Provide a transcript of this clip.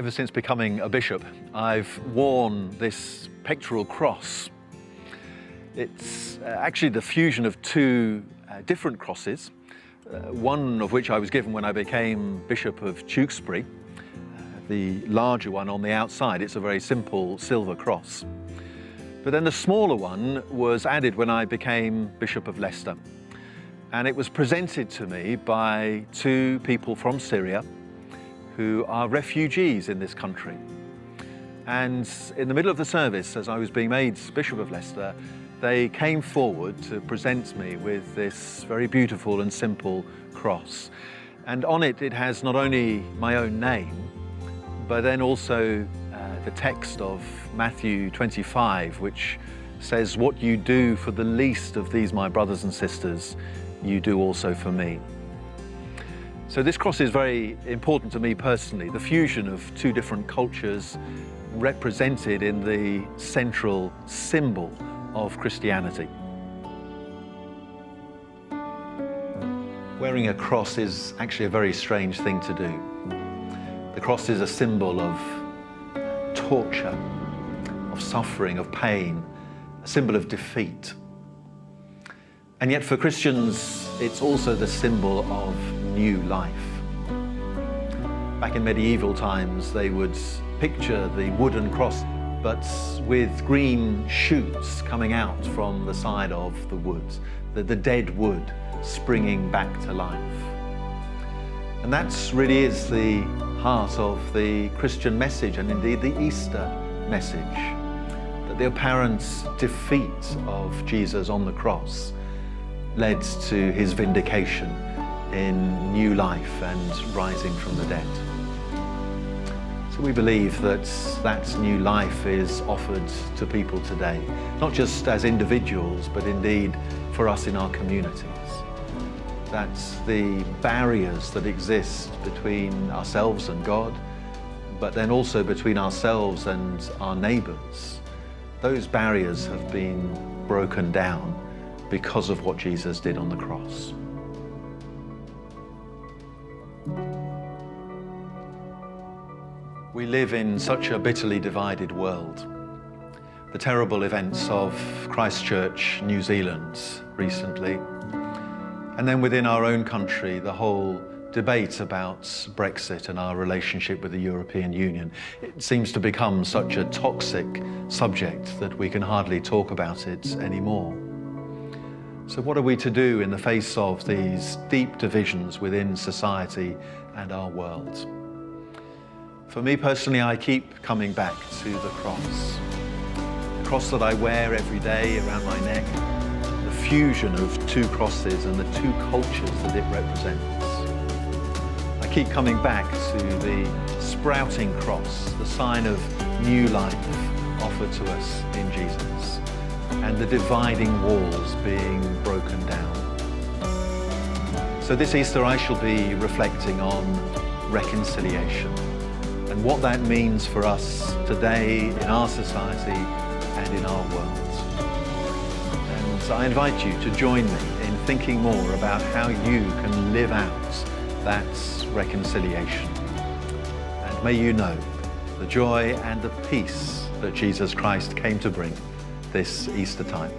Ever since becoming a bishop, I've worn this pectoral cross. It's actually the fusion of two different crosses, one of which I was given when I became Bishop of Tewkesbury, the larger one on the outside. It's a very simple silver cross. But then the smaller one was added when I became Bishop of Leicester. And it was presented to me by two people from Syria who are refugees in this country. And in the middle of the service, as I was being made Bishop of Leicester, they came forward to present me with this very beautiful and simple cross. And on it, it has not only my own name, but then also the text of Matthew 25, which says, "What you do for the least of these my brothers and sisters, you do also for me." So this cross is very important to me personally, the fusion of two different cultures represented in the central symbol of Christianity. Wearing a cross is actually a very strange thing to do. The cross is a symbol of torture, of suffering, of pain, a symbol of defeat. And yet for Christians, it's also the symbol of new life. Back in medieval times, they would picture the wooden cross, but with green shoots coming out from the side of the wood, the dead wood springing back to life. And that really is the heart of the Christian message, and indeed the Easter message, that the apparent defeat of Jesus on the cross led to his vindication in new life and rising from the dead. So we believe that that new life is offered to people today, not just as individuals, but indeed for us in our communities. That the barriers that exist between ourselves and God, but then also between ourselves and our neighbours, those barriers have been broken down because of what Jesus did on the cross. We live in such a bitterly divided world. The terrible events of Christchurch, New Zealand recently, and then within our own country, the whole debate about Brexit and our relationship with the European Union. It seems to become such a toxic subject that we can hardly talk about it anymore. So what are we to do in the face of these deep divisions within society and our world? For me personally, I keep coming back to the cross that I wear every day around my neck, the fusion of two crosses and the two cultures that it represents. I keep coming back to the sprouting cross, the sign of new life offered to us in Jesus, and the dividing walls being broken down. So this Easter I shall be reflecting on reconciliation and what that means for us today in our society and in our world. And I invite you to join me in thinking more about how you can live out that reconciliation. And may you know the joy and the peace that Jesus Christ came to bring this Easter time.